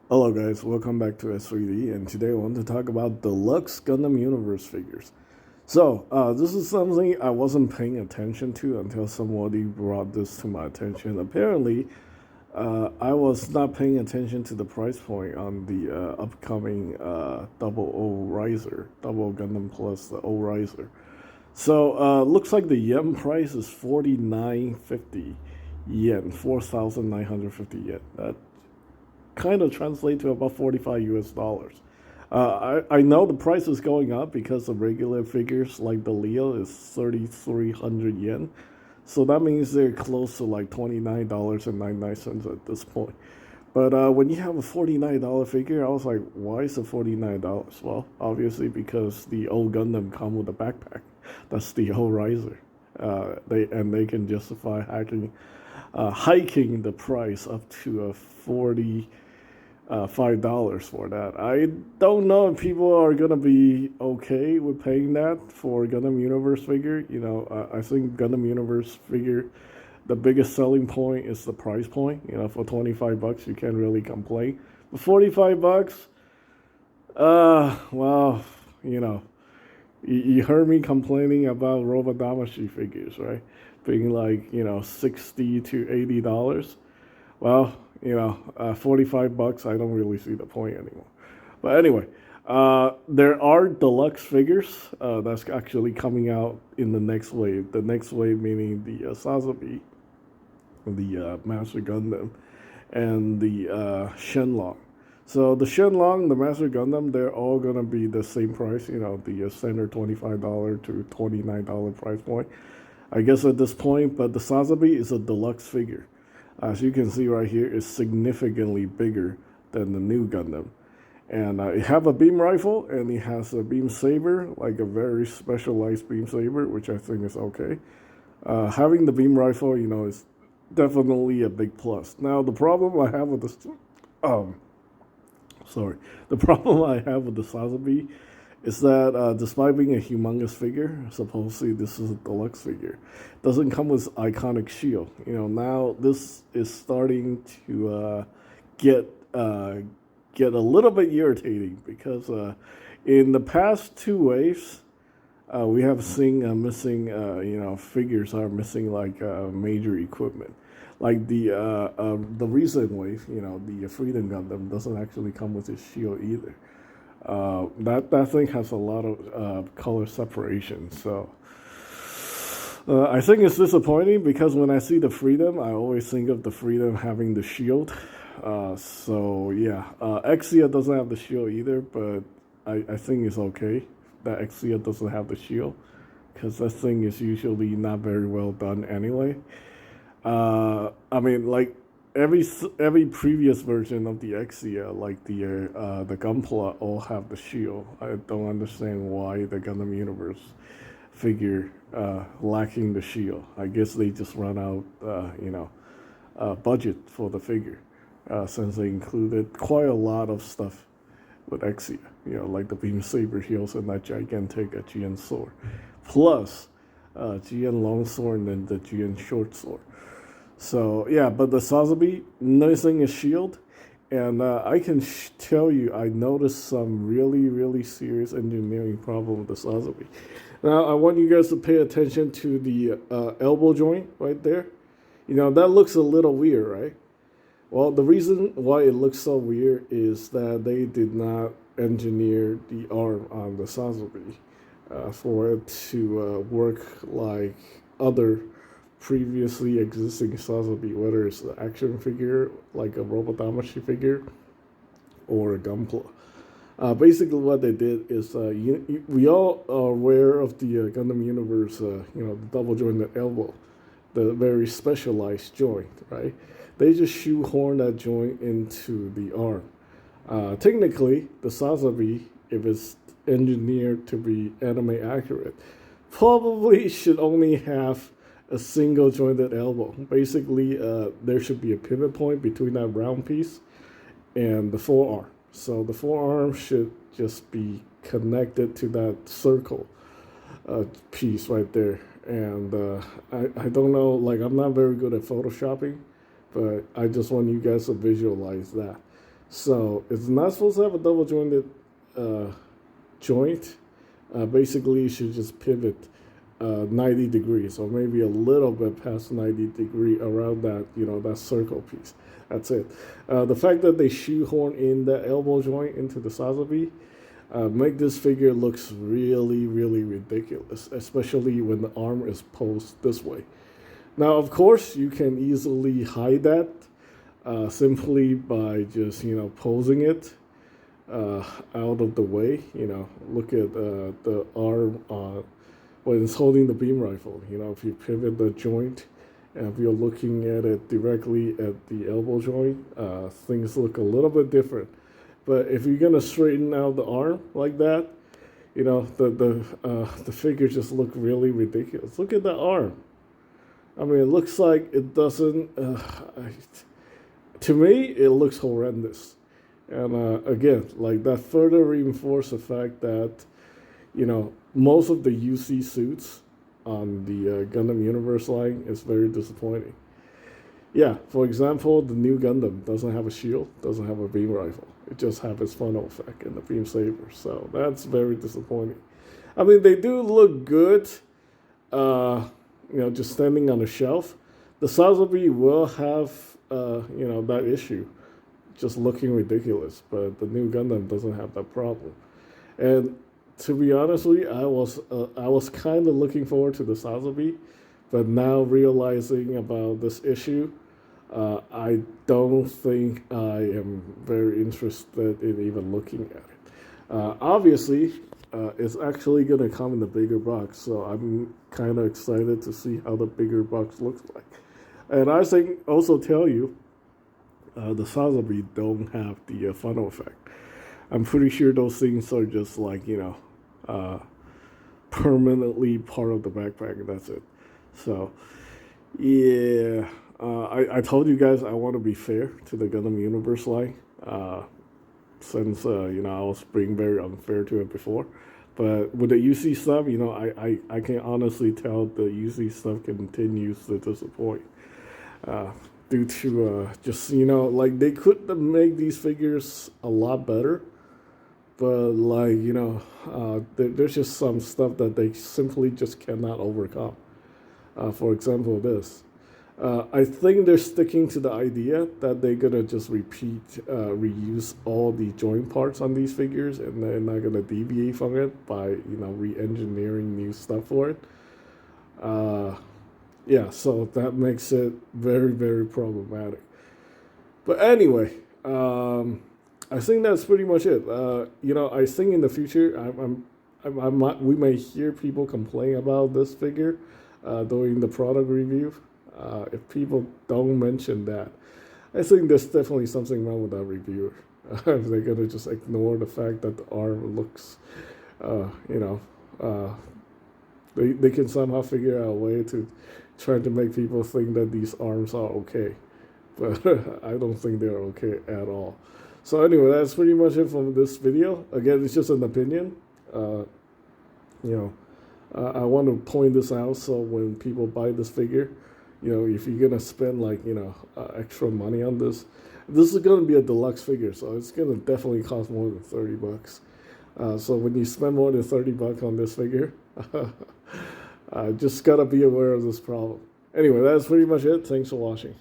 Hello guys, welcome back to S3D, and today I want to talk about Deluxe Gundam Universe figures. This is something I wasn't paying attention to until somebody brought this to my attention. Apparently, I was not paying attention to the price point on the upcoming Double O Riser, Double Gundam Plus, the O Riser. Looks like the yen price is 4950 yen, 4,950 yen. That kind of translate to about 45 US dollars. I know the price is going up because the regular figures like the Leo is 3,300 yen. So that means they're close to like $29.99 at this point. But when you have a $49 figure, I was like, why is it $49? Well, obviously because the old Gundam come with a backpack. That's the whole riser. They can justify hiking the price up to a 40 $5 for that. I don't know if people are gonna be okay with paying that for Gundam Universe figure. I think Gundam Universe figure, the biggest selling point is the price point. For $25, you can't really complain. For $45, well, you know, you heard me complaining about Robodamashi figures, right? Being like, $60 to $80. Well, $45, I don't really see the point anymore. But anyway, there are deluxe figures that's actually coming out in the next wave. The next wave meaning the Sazubi, the Master Gundam, and the Shenlong. So the Shenlong, the Master Gundam, they're all gonna be the same price. The standard $25 to $29 price point. I guess at this point, but the Sazabi is a deluxe figure. As you can see right here, it's significantly bigger than the new Gundam. And it have a beam rifle, and it has a beam saber, like a very specialized beam saber, which I think is okay. Having the beam rifle, is definitely a big plus. Now, the problem I have with this, the problem I have with the Sazabi is that despite being a humongous figure, supposedly this is a deluxe figure, doesn't come with iconic shield. Now this is starting to get a little bit irritating because in the past two waves, we have seen missing, figures are missing like major equipment. Like the recent wave, the Freedom Gundam doesn't actually come with its shield either. That thing has a lot of color separation, so I think it's disappointing because when I see the Freedom, I always think of the Freedom having the shield. Exia doesn't have the shield either, but I think it's okay that Exia doesn't have the shield because that thing is usually not very well done anyway. Like every previous version of the Exia, like the Gunpla, all have the shield. I don't understand why the Gundam Universe figure lacking the shield. I guess they just run out, budget for the figure, since they included quite a lot of stuff with Exia. Like the beam saber heels and that gigantic GN sword, plus GN long sword and then the GN short sword. So yeah, but the Sazabi missing a shield, and I can tell you I noticed some really serious engineering problem with the Sazabi. Now I want you guys to pay attention to the elbow joint right there. That looks a little weird, right? Well, the reason why it looks so weird is that they did not engineer the arm on the Sazabi for it to work like other previously existing Sazabi, whether it's an action figure like a Robodamashi figure or a Gunpla. Basically, what they did is we all are aware of the Gundam Universe, the double jointed elbow, the very specialized joint, right? They just shoehorn that joint into the arm. Technically, the Sazabi, if it's engineered to be anime accurate, probably should only have a single jointed elbow. Basically, there should be a pivot point between that round piece and the forearm. So the forearm should just be connected to that circle piece right there. And I don't know, like I'm not very good at photoshopping, but I just want you guys to visualize that. So it's not supposed to have a double jointed joint. Basically, you should just pivot 90 degrees or maybe a little bit past 90 degree around that, that circle piece. That's it. The fact that they shoehorn in the elbow joint into the Sazubi make this figure looks really, really ridiculous, especially when the arm is posed this way. Now, of course, you can easily hide that simply by just, posing it out of the way. Look at the arm when it's holding the beam rifle. If you pivot the joint, and if you're looking at it directly at the elbow joint, things look a little bit different. But if you're gonna straighten out the arm like that, the figure just look really ridiculous. Look at the arm. I mean, it looks like it doesn't. To me, it looks horrendous. And again, like that further reinforces the fact that, most of the UC suits on the Gundam Universe line is very disappointing. Yeah, for example, the new Gundam doesn't have a shield, doesn't have a beam rifle. It just has its funnel effect and the beam saber. So that's very disappointing. I mean, they do look good, just standing on a shelf. The Sazubi will have, that issue, just looking ridiculous. But the new Gundam doesn't have that problem. And to be honest with you, I was kind of looking forward to the Sazubi, but now realizing about this issue, I don't think I am very interested in even looking at it. Obviously, it's actually going to come in the bigger box, so I'm kind of excited to see how the bigger box looks like. And I think also tell you, the Sazubi don't have the funnel effect. I'm pretty sure those things are just like, permanently part of the backpack, and that's it. So, yeah, I told you guys I want to be fair to the Gundam Universe line, since, I was being very unfair to it before. But with the UC stuff, I can honestly tell the UC stuff continues to disappoint. Due to just, like they could make these figures a lot better. But like, there's just some stuff that they simply just cannot overcome. For example, this. I think they're sticking to the idea that they're going to just reuse all the joint parts on these figures, and they're not going to deviate from it by, re-engineering new stuff for it. Yeah, so that makes it very, very problematic. But anyway, I think that's pretty much it. I think in the future, we may hear people complain about this figure during the product review. If people don't mention that, I think there's definitely something wrong with that reviewer. If they're gonna just ignore the fact that the arm looks, they can somehow figure out a way to try to make people think that these arms are okay. But I don't think they're okay at all. So anyway, that's pretty much it from this video. Again, it's just an opinion. I want to point this out so when people buy this figure, if you're gonna spend like extra money on this is gonna be a deluxe figure, so it's gonna definitely cost more than $30. So when you spend more than $30 on this figure, just gotta be aware of this problem. Anyway, that's pretty much it. Thanks for watching.